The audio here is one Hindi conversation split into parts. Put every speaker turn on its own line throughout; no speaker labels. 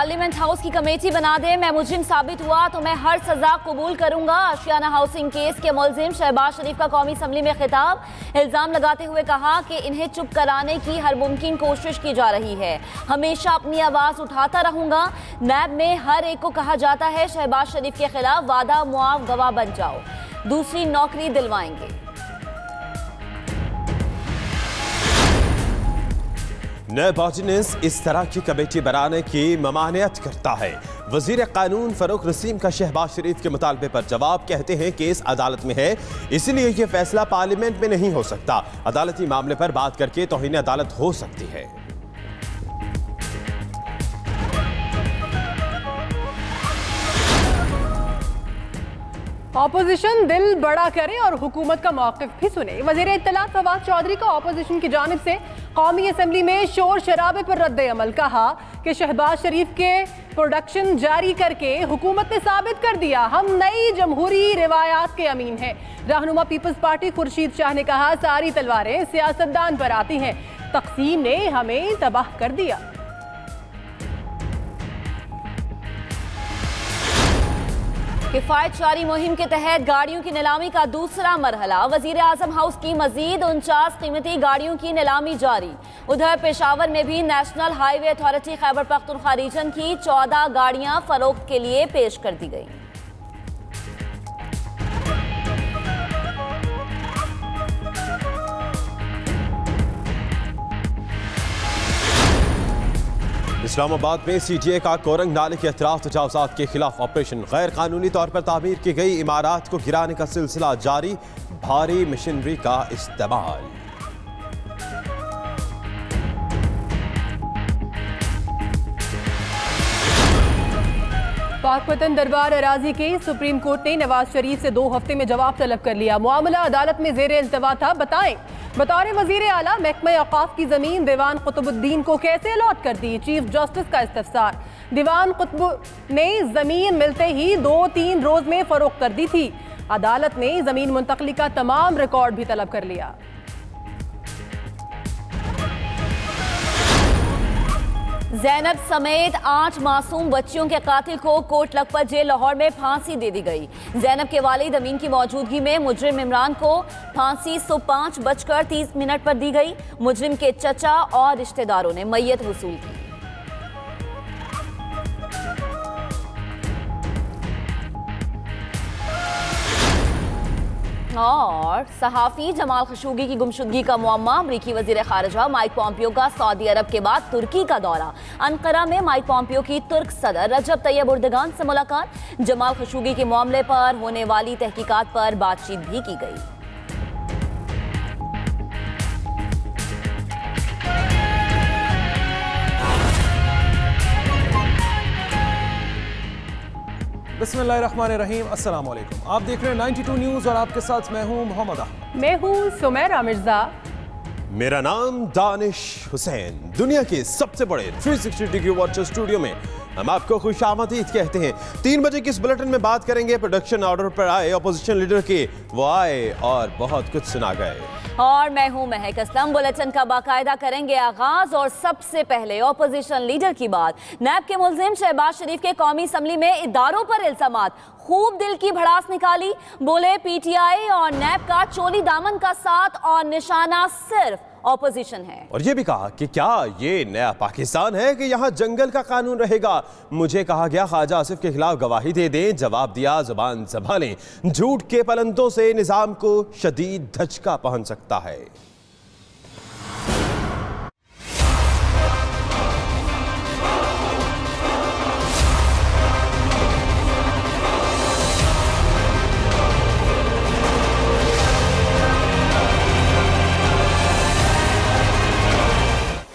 पार्लियामेंट हाउस की कमेटी बना दे, मैं मुजरिम साबित हुआ तो मैं हर सजा कबूल करूंगा। आशियाना हाउसिंग केस के मुलजिम शहबाज शरीफ का कौमी असम्बली में खिताब, इल्जाम लगाते हुए कहा कि इन्हें चुप कराने की हर मुमकिन कोशिश की जा रही है, हमेशा अपनी आवाज उठाता रहूंगा। नैब में हर एक को कहा जाता है शहबाज शरीफ के खिलाफ वादा मुआव गवाह बन जाओ, दूसरी नौकरी दिलवाएंगे।
नैब ऑर्डिनेंस इस तरह की कमेटी बनाने की ममानियत करता है। वजीर कानून फरूक नसीम का शहबाज शरीफ के मुतालबे पर जवाब, कहते हैं केस अदालत में है, इसलिए यह फैसला पार्लियामेंट में नहीं हो सकता। अदालती मामले पर बात करके तौहीन अदालत हो सकती है।
ऑपोजिशन दिल बड़ा करे और हुकूमत का मौक़िफ़ भी सुने। वज़ीर इत्तलात फवाद चौधरी का ऑपोजिशन की जानिब से कौमी असम्बली में शोर शराबे पर रद्द अमल, कहा कि शहबाज शरीफ के प्रोडक्शन जारी करके हुकूमत ने साबित कर दिया हम नई जमहूरी रिवायात के अमीन हैं। रहनुमा पीपल्स पार्टी खुर्शीद शाह ने कहा सारी तलवारें सियासतदान पर आती हैं, तक़सीम ने हमें तबाह कर दिया।
किफायत जारी मुहिम के तहत गाड़ियों की नीलामी का दूसरा मरहला, वजीर आजम हाउस की मजीद 49 कीमती गाड़ियों की नीलामी जारी। उधर पेशावर में भी national highway authority Khyber Pakhtunkhwa region की 14 गाड़ियां फरोख्त के लिए पेश कर दी गई।
इस्लामाबाद में सीटीए का कोरंग नाले के अतराफ तजावुज़ात के खिलाफ ऑपरेशन, गैर कानूनी तौर पर तामीर की गई इमारत को गिराने का सिलसिला जारी, भारी मशीनरी का इस्तेमाल।
पाकपतन दरबार अराजी के सुप्रीम कोर्ट ने नवाज शरीफ से 2 हफ्ते में जवाब तलब कर लिया। मामला अदालत में जेर इल्तवा था, बताएं बतौर वजीर आला महकमा औकाफ की जमीन दीवान कुतुबुद्दीन को कैसे अलॉट कर दी, चीफ जस्टिस का इस्तफसार। दीवान कुतुब ने जमीन मिलते ही 2-3 रोज में फरोख्त कर दी थी। अदालत ने जमीन मुंतकली का तमाम रिकॉर्ड भी तलब कर लिया।
ज़ैनब समेत 8 मासूम बच्चियों के कातिल को कोट लखपत जेल लाहौर में फांसी दे दी गई। ज़ैनब के वालिद अमीन की मौजूदगी में मुजरिम इमरान को फांसी 5:05 पर दी गई। मुजरिम के चचा और रिश्तेदारों ने मय्यत वसूल की। और सहाफ़ी जमाल खशोगी की गुमशुदगी का मुअम्मा, अमरीकी वज़ीर ख़ारिजा माइक पॉम्पियो का सऊदी अरब के बाद तुर्की का दौरा। अंकारा में माइक पॉम्पियो की तुर्क सदर रजब तैयब उर्दगान से मुलाकात। जमाल खशोगी के मामले पर होने वाली तहकीकात पर बातचीत भी की गई।
बिस्मिल्लाहिर्रहमानिर्रहीम, अस्सलाम वालेकुम। आप देख रहे हैं 92 न्यूज़ और आपके साथ मैं हूं मोहम्मद अहमद।
मैं हूं सुमैरा मिर्जा।
मेरा नाम दानिश हुसैन। दुनिया के सबसे बड़े 360 डिग्री वॉचर स्टूडियो में हम आपको खुशामदीद कहते हैं। 3 बजे की इस बुलेटिन में बात करेंगे प्रोडक्शन ऑर्डर पर आए अपोजिशन लीडर के, वो आए और बहुत कुछ सुना गए।
और मैं हूं महक असलम। बुलेटिन का बाकायदा करेंगे आगाज और सबसे पहले अपोजिशन लीडर की बात। नैब के मुलजिम शहबाज शरीफ के कौमी असम्बली में इदारों पर इल्जामात, खूब दिल की भड़ास निकाली। बोले पीटीआई और नैब का चोली दामन का साथ और निशाना सिर्फ ऑपोजिशन है। और
ये भी कहा कि क्या ये नया पाकिस्तान है कि यहाँ जंगल का कानून रहेगा। मुझे कहा गया ख्वाजा आसिफ के खिलाफ गवाही दे दें, जवाब दिया जुबान संभालें, झूठ के पलंदों से निजाम को शदीद धचका पहुंच सकता है।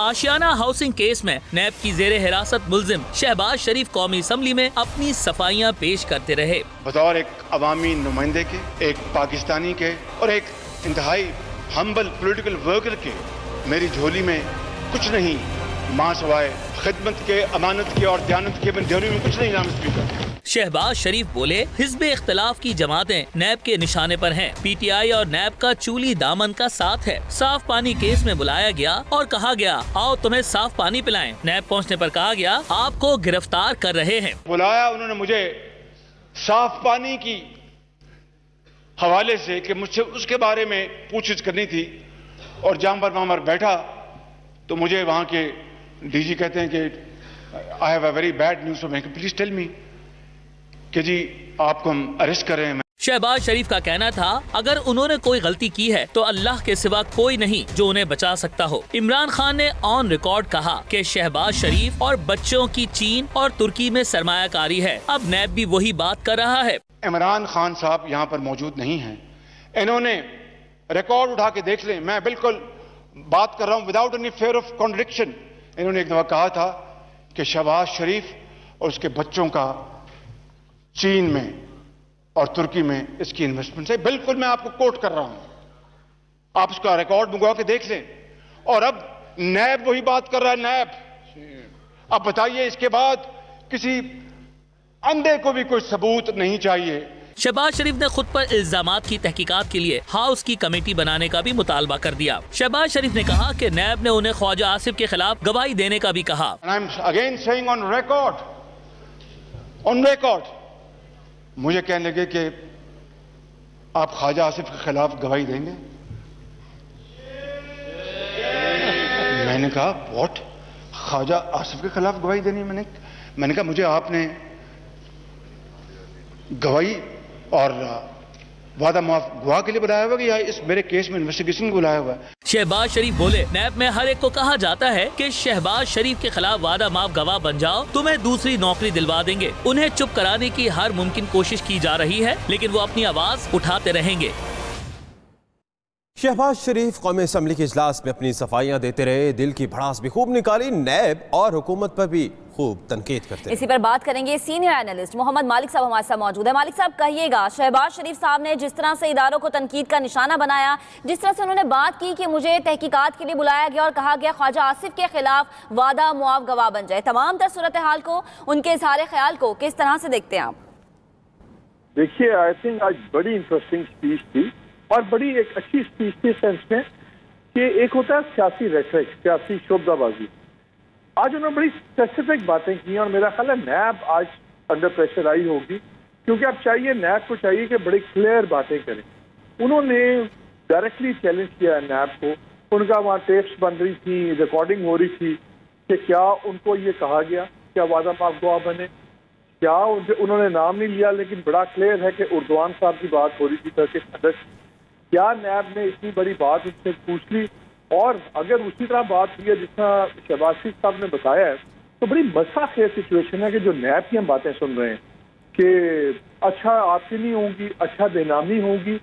आशियाना हाउसिंग केस में नैब की जेरे हिरासत मुलजिम शहबाज शरीफ कौमी असम्बली में अपनी सफाइयां पेश करते रहे।
बतौर एक अवामी नुमाइंदे के, एक पाकिस्तानी के और एक इंतहाई हम्बल पॉलिटिकल वर्कर के, मेरी झोली में कुछ नहीं मां सवाए खिदमत के, अमानत के और दयानत के देने में कुछ नहीं नाम स्पीकर।
शहबाज शरीफ बोले, हिज़्ब इख्तिलाफ की जमातें नैब के निशाने पर हैं। पीटीआई और नैब का चूली दामन का साथ है। साफ पानी केस में बुलाया गया और कहा गया आओ तुम्हें साफ पानी पिलाएं। नैब पहुंचने पर कहा गया आपको गिरफ्तार कर रहे हैं।
बुलाया उन्होंने मुझे साफ पानी की हवाले से कि मुझसे उसके बारे में पूछताछ करनी थी, और जहां पर वहां बैठा तो मुझे वहां के डीजी कहते हैं कि I have a very bad news, please tell me कि जी आपको हम अरेस्ट कर रहे हैं।
शहबाज शरीफ का कहना था अगर उन्होंने कोई गलती की है तो अल्लाह के सिवा कोई नहीं जो उन्हें बचा सकता हो। इमरान खान ने ऑन रिकॉर्ड कहा कि शहबाज शरीफ और बच्चों की चीन और तुर्की में सरमायाकारी है। अब नैब भी वही बात कर रहा है।
इमरान खान साहब यहाँ पर मौजूद नहीं हैं, इन्होंने रिकॉर्ड उठा के देख लें, मैं बिल्कुल बात कर रहा हूँ without any fair of contradiction. इन्होंने एक दफा कहा था कि शहबाज शरीफ और उसके बच्चों का चीन में और तुर्की में इसकी इन्वेस्टमेंट है। बिल्कुल मैं आपको कोट कर रहा हूं, आप उसका रिकॉर्ड मंगवा के देख लें। और अब नैब वही बात कर रहा है। नैब अब बताइए, इसके बाद किसी अंधे को भी कोई सबूत नहीं चाहिए।
शहबाज शरीफ ने खुद पर इल्जामात की तहकीकात के लिए हाउस की कमेटी बनाने का भी मुतालबा कर दिया। शहबाज शरीफ ने कहा कि नैब ने उन्हें ख्वाजा आसिफ के खिलाफ गवाही देने का भी कहा।
अगेन सेइंग ऑन रिकॉर्ड, मुझे कहने लगे कि आप ख्वाजा आसिफ के खिलाफ गवाही देंगे। मैंने कहा व्हाट, ख्वाजा आसिफ के खिलाफ गवाही देनी? मैंने कहा मुझे आपने गवाही और वादा माफ गवाह के लिए बुलाया हुआ या इस मेरे केस में इन्वेस्टिगेशन को बुलाया हुआ है?
शहबाज शरीफ बोले, नैब में हर एक को कहा जाता है कि शहबाज शरीफ के खिलाफ वादा माफ गवाह बन जाओ, तुम्हें दूसरी नौकरी दिलवा देंगे। उन्हें चुप कराने की हर मुमकिन कोशिश की जा रही है, लेकिन वो अपनी आवाज उठाते रहेंगे।
शहबाज शरीफ कौमी असम्बली के इजलास में अपनी सफाइयां देते रहे, दिल की भड़ास भी खूब निकाली, नैब और हुकूमत पर भी खूब तनकीद करते।
इसी पर बात करेंगे सीनियर एनालिस्ट मोहम्मद मालिक साहब हमारे साथ मौजूद है। मालिक साहब कहिएगा, शहबाज शरीफ साहब ने जिस तरह से इदारों को तनकीद का निशाना बनाया, जिस तरह से उन्होंने बात की कि मुझे तहकीकात के लिए बुलाया गया और कहा गया ख्वाजा आसिफ के खिलाफ वादा मुआव गवाह बन जाए, तमाम तर सूरत हाल को, उनके इजहार ख्याल को किस तरह से देखते हैं आप?
देखिए, आई थिंक आज बड़ी इंटरेस्टिंग स्पीच थी और बड़ी एक अच्छी स्पीच थी सेंस में कि एक होता है सियासी रेटरिक, सियासी शोबदाबाजी। आज उन्होंने बड़ी स्पेसिफिक बातें की और मेरा ख्याल है नैब आज अंडर प्रेशर आई होगी, क्योंकि अब चाहिए नैब को चाहिए कि बड़ी क्लियर बातें करें। उन्होंने डायरेक्टली चैलेंज किया नैब को, उनका वहाँ टेप्स बन रही थी, रिकॉर्डिंग हो रही थी कि क्या उनको ये कहा गया क्या वादा माफ गवाह बने, क्या उन्होंने नाम नहीं लिया, लेकिन बड़ा क्लियर है कि उर्दवान साहब की बात हो रही थी टर्किश सदस्य। क्या नैब ने इतनी बड़ी बात उससे पूछ ली? और अगर उसी तरह बात हुई है जिस तरह शहबाज शरीफ साहब ने बताया है, तो बड़ी मज़ाक़ सिचुएशन है कि जो नैब की हम बातें सुन रहे हैं कि अच्छा आपकी नहीं होगी, अच्छा बेनामी होगी।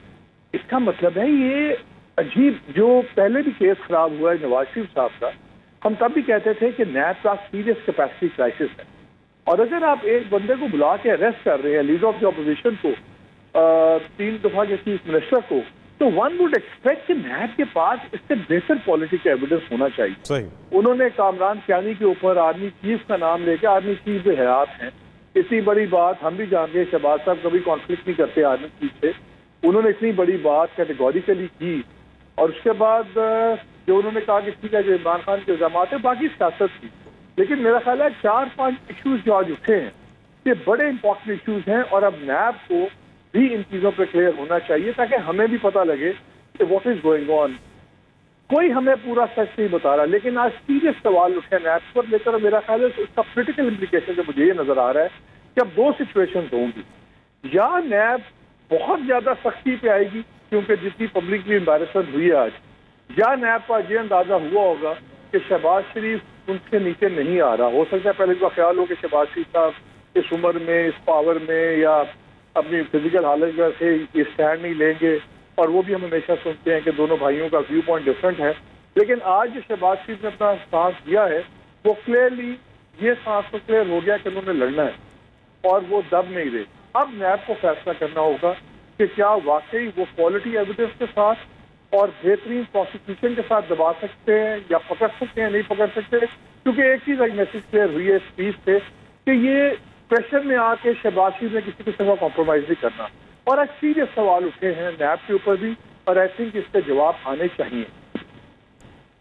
इसका मतलब है ये अजीब, जो पहले भी केस खराब हुआ है नवाज शरीफ साहब का, हम तब भी कहते थे कि नैब का सीरियस कैपेसिटी क्राइसिस है। और अगर आप एक बंदे को बुला के अरेस्ट कर रहे हैं, लीडर ऑफ द अपोजिशन को, 3 दफा के चीफ मिनिस्टर को, तो वन वुड एक्सपेक्ट कि नैब के पास इससे बेहतर पॉलिटिकल एविडेंस होना चाहिए।
सही।
उन्होंने कामरान कियानी के ऊपर आर्मी चीफ का नाम लेके, आर्मी चीफ जो हयात हैं, इतनी बड़ी बात हम भी जानते हैं, शहबाज साहब कभी कॉन्फ्लिक्ट नहीं करते आर्मी चीफ से, उन्होंने इतनी बड़ी बात कैटेगोरिकली की। और उसके बाद जो उन्होंने कहा कि ठीक है जो इमरान खान के इल्जाम है, बाकी सियासत थी। लेकिन मेरा ख्याल है 4-5 इशूज जो आज उठे हैं ये बड़े इंपॉर्टेंट इशूज हैं, और अब नैब को भी इन चीजों पे क्लियर होना चाहिए ताकि हमें भी पता लगे कि व्हाट इज गोइंग ऑन। कोई हमें पूरा सच नहीं बता रहा, लेकिन आज सीरियस सवाल उठे नैब पर लेकर। मेरा ख्याल है उसका पोलिटिकल इम्प्लीकेशन जो मुझे ये नजर आ रहा है कि अब 2 सिचुएशन होंगी, या नैब बहुत ज्यादा सख्ती पे आएगी क्योंकि जितनी पब्लिकली एम्बैरेसमेंट हुई है आज, या नैब का ये अंदाजा हुआ होगा कि शहबाज शरीफ उनके नीचे नहीं आ रहा। हो सकता है पहले का ख्याल हो कि शहबाज शरीफ साहब इस उम्र में, इस पावर में, या अपनी फिजिकल हालत से ये स्टैंड नहीं लेंगे, और वो भी हम हमेशा सुनते हैं कि दोनों भाइयों का व्यू पॉइंट डिफरेंट है। लेकिन आज जो शहबाज शरीफ ने अपना सांस दिया है, वो क्लियरली ये सांस तो क्लियर हो गया कि उन्होंने लड़ना है और वो दब नहीं रहे। अब नैब को फैसला करना होगा कि क्या वाकई वो क्वालिटी एविडेंस के साथ और बेहतरीन प्रोसिक्यूशन के साथ दबा सकते हैं या पकड़ सकते हैं, नहीं पकड़ सकते। क्योंकि एक चीज एक मैसेज क्लियर हुई है स्पीच से कि ये प्रेशर में आके शहबाज शरीफ ने किसी किस्म का कॉम्प्रोमाइज नहीं करना, और आज सीरियस सवाल उठे हैं नैब के ऊपर भी, और आई थिंक इसके जवाब आने चाहिए।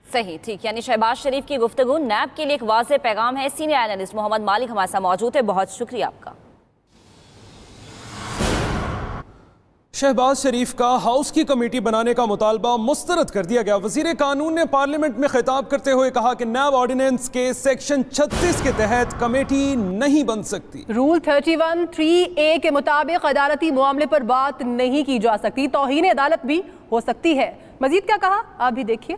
सही, ठीक, यानी शहबाज शरीफ की गुफ्तगू नैब के लिए एक वाज़ेह पैगाम है। सीनियर एनालिस्ट मोहम्मद मालिक हमारे साथ मौजूद है, बहुत शुक्रिया आपका।
शहबाज शरीफ का हाउस की कमेटी बनाने का मुतालबा मुस्तरद कर दिया गया। वजीर कानून ने पार्लियामेंट में खिताब करते हुए कहा कि नैब ऑर्डिनेंस के सेक्शन 36 के तहत कमेटी नहीं बन सकती।
रूल 31(3)(a) के मुताबिक अदालती मामले पर बात नहीं की जा सकती, तौहीन अदालत भी हो सकती है। मजीद क्या कहा आप भी देखिए।